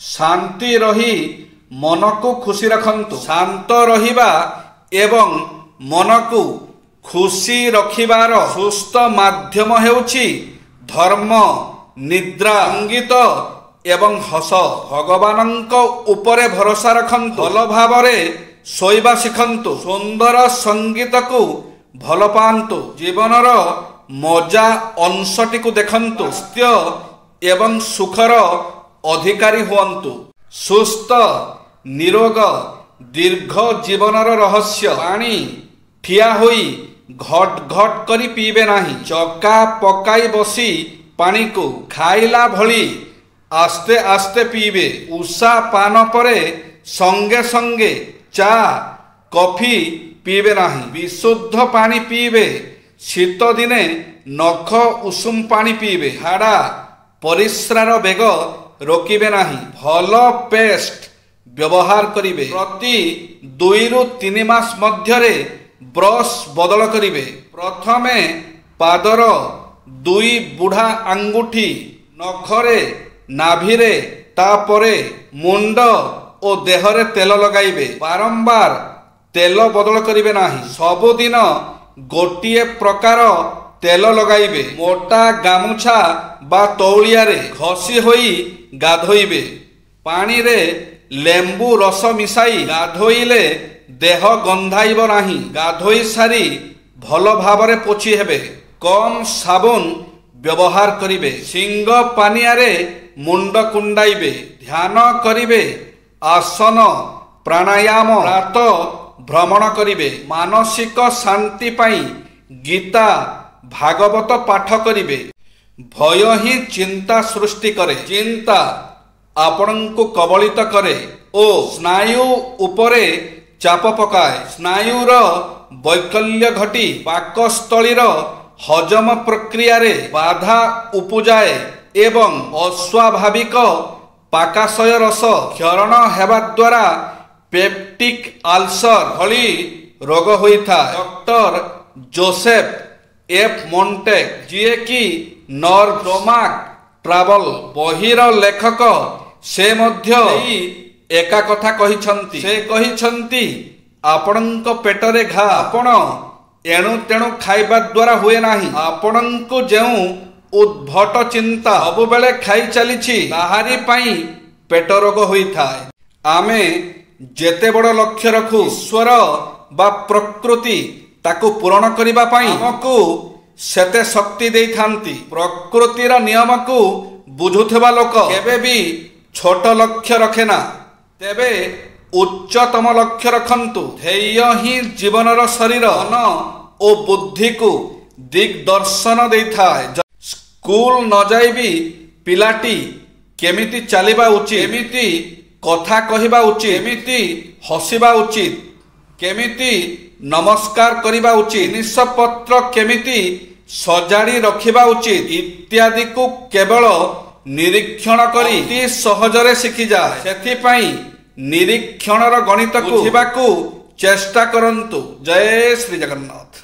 शांति रही मन को खुशी रखंतु। शांत रहिबा एवं मन को खुशी रखिबार सुस्थ माध्यम हेउछि धर्म, निद्रा, संगीत एवं हस। भगवानंक उपरे भरोसा रखंतु। भल भावरे शोइबा शिखंतु। सुंदर संगीत को भल पांतु। जीवनर मजा अंशटी को देखंतु। स्वास्थ्य एवं सुखर अधिकारी हुअन्तु। सुस्थ निरोग दीर्घ जीवनर रहस्य। पानी ठिया होई घट घट करी पीबे नाही। चका पकाई बसी पानी को खाइला भली आस्ते आस्ते पीबे। उषा पान परे संगे संगे चा कॉफी पीबे नाही। विशुद्ध पानी पीबे। शीत दिने नख उषुम पानी पीबे। हाड़ा परिस्रार बेग रोकिबे नाही। भल पेस्ट व्यवहार करिबे। प्रति 2 ରୁ 3 मास मध्यरे ब्रश बदल करिबे। प्रथमे पादर 2 बुढ़ा आंगुठी नखरे नाभिरे तापरे मुंड ओ देहरे तेल लगाइबे। बारंबार तेल बदल करिबे नाही। सबुदिन गोटिए प्रकार तेल लगाइबे। मोटा गामुछा बा तौलियारे घसी होई गाधोइबे। पानी रे लेंबू रस मिसाई गाधोइले देह गंधाइब नाही। गाधोई सारी भल भावरे पोछि हेबे। कम साबुन व्यवहार करिबे। सिंग पानियारे मुंड कुंडाइबे। ध्यान करिबे। आसन प्राणायाम प्रात भ्रमण करिबे। मानसिक शांति पाई गीता भागवत पाठ करिबे। भय ही चिंता सृष्टि करे। चिंता आपणଙ୍କୁ कबलित करे ओ स्नायु उपरे चाप पकाए। स्नायुर वैकल्य घटी पाकस्थलीर हजम प्रक्रिया रे बाधा उपजाए एवं अस्वाभाविक पाकाशय रस क्षरण हेबा द्वारा पेप्टिक आल्सर भली रोग होइथा। डॉक्टर जोसेफ एफ मोन्टेक जिए कि नर्वोमाक ट्रावल बहिर लेखक से मध्य एका कथा कहिछंती। से कहिछंती आपणଙ୍କ पेटरे घा आपण एणु तेणु खाइबा द्वारा हुए नाही। आपणଙ୍କୁ जेउ उद्भट चिंता सब बेले खाई चलीछि ताहारी पाई पेट रोग होइथाय। आमे जेते बड़ लक्ष्य रखु ईश्वर बा प्रकृति ताकू पूरण करिबा पाई हमकु सेते शक्ति देई थांती। प्रकृतिर नियम को बुझुथबा लोक केबे भी छोट लक्ष्य रखेना। तेबे उच्चतम लक्ष्य रखंतु। ध्येय ही जीवनर शरीर मन ओ बुद्धि को दिग्दर्शन देइथाय। स्कूल न जाई भी पिलाटी केमिति चलिबा उचित, केमिति कथा कहिबा उचित, केमिति हसिबा उचित, केमिति नमस्कार करिबा उचित, निष्पत्र केमिति सजाड़ी रखिबा उचित इत्यादि को केवल निरीक्षण करी अति सहजरे शिखि जाए। सेथिपाई निरीक्षणर गणित को बुझिबाकू चेष्टा करंतु। जय श्री जगन्नाथ।